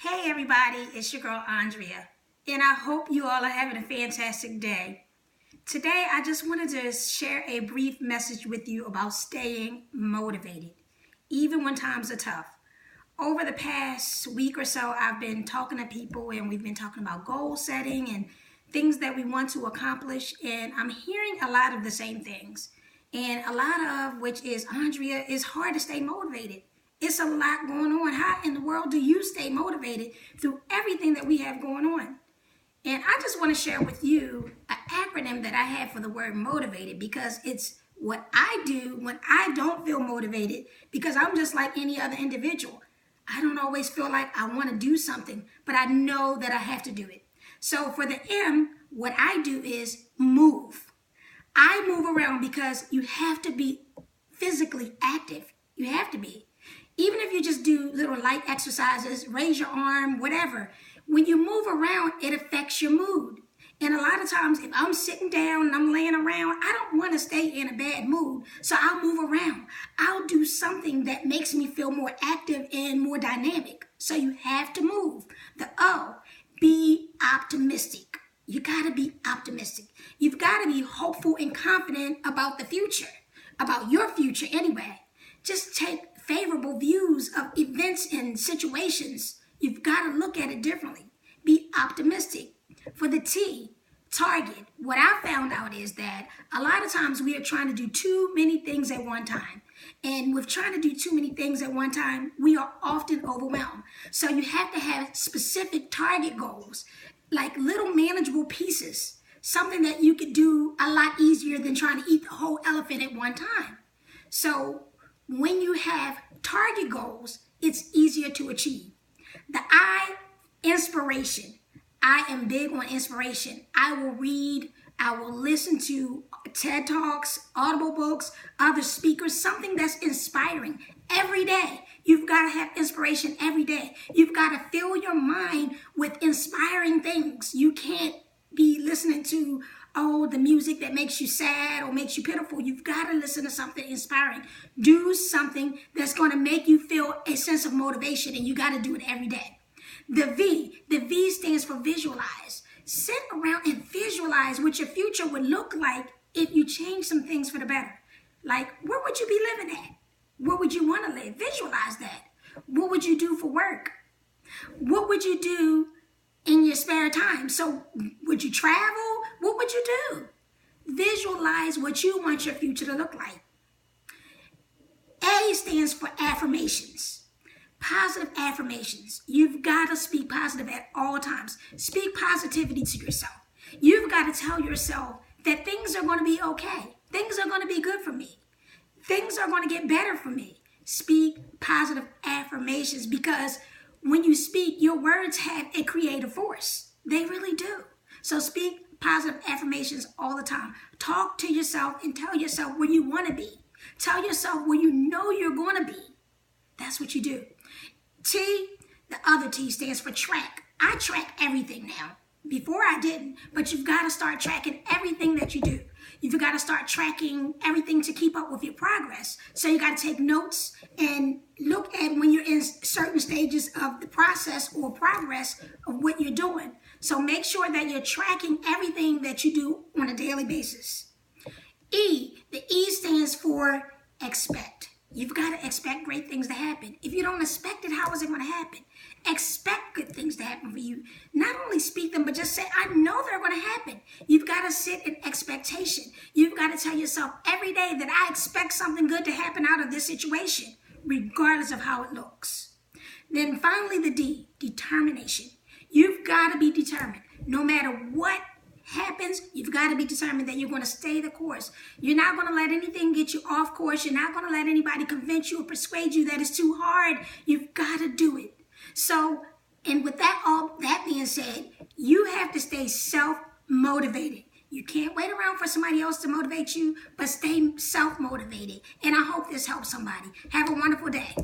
Hey everybody, it's your girl Andrea, and I hope you all are having a fantastic day. Today I just wanted to share a brief message with you about staying motivated, even when times are tough. Over the past week or so, I've been talking to people and we've been talking about goal setting and things that we want to accomplish, and I'm hearing a lot of the same things. And a lot of which is, Andrea, it's hard to stay motivated. It's a lot going on. How in the world do you stay motivated through everything that we have going on? And I just want to share with you an acronym that I have for the word motivated, because it's what I do when I don't feel motivated, because I'm just like any other individual. I don't always feel like I want to do something, but I know that I have to do it. So for the M, what I do is move. I move around because you have to be physically active. You have to be. Even if you just do little light exercises, raise your arm, whatever, when you move around, it affects your mood. And a lot of times, if I'm sitting down and I'm laying around, I don't want to stay in a bad mood. So I'll move around. I'll do something that makes me feel more active and more dynamic. So you have to move. The O, be optimistic. You got to be optimistic. You've got to be hopeful and confident about the future, about your future anyway. Just take favorable views of events and situations. You've got to look at it differently. Be optimistic. For the T, target. What I found out is that a lot of times we are trying to do too many things at one time. And with trying to do too many things at one time, we are often overwhelmed. So you have to have specific target goals, like little manageable pieces, something that you could do a lot easier than trying to eat the whole elephant at one time. So when you have target goals, it's easier to achieve. The I, inspiration. I am big on inspiration. I will read, I will listen to TED Talks, Audible books, other speakers, something that's inspiring every day. You've got to have inspiration every day. You've got to fill your mind with inspiring things. You can't be listening to the music that makes you sad or makes you pitiful. You've got to listen to something inspiring. Do something that's going to make you feel a sense of motivation, and you got to do it every day. The V stands for visualize. Sit around and visualize what your future would look like if you change some things for the better. Like, where would you be living at? Where would you want to live? Visualize that. What would you do for work? What would you do in your spare time? So would you travel? What would you do? Visualize what you want your future to look like. A stands for affirmations. Positive affirmations. You've got to speak positive at all times. Speak positivity to yourself. You've got to tell yourself that things are going to be okay. Things are going to be good for me. Things are going to get better for me. Speak positive affirmations, because when you speak, your words have a creative force. They really do. So speak positive affirmations all the time. Talk to yourself and tell yourself where you want to be. Tell yourself where you know you're going to be. That's what you do. T, the other T stands for track. I track everything now. Before I didn't, but you've got to start tracking everything that you do. You've got to start tracking everything to keep up with your progress. So you got to take notes and look at when you're in certain stages of the process or progress of what you're doing. So make sure that you're tracking everything that you do on a daily basis. E, the E stands for expect. You've got to expect great things to happen. If you don't expect it, how is it going to happen? Expect good things to happen for you. Not only speak them, but just say, I know they're going to happen. You've got to sit in expectation. You've got to tell yourself every day that I expect something good to happen out of this situation, regardless of how it looks. Then finally, the D, determination. You've got to be determined. No matter what happens, you've got to be determined that you're going to stay the course. You're not going to let anything get you off course. You're not going to let anybody convince you or persuade you that it's too hard. You've got to do it. So, and with that all that being said, you have to stay self-motivated. You can't wait around for somebody else to motivate you, but stay self-motivated. And I hope this helps somebody. Have a wonderful day.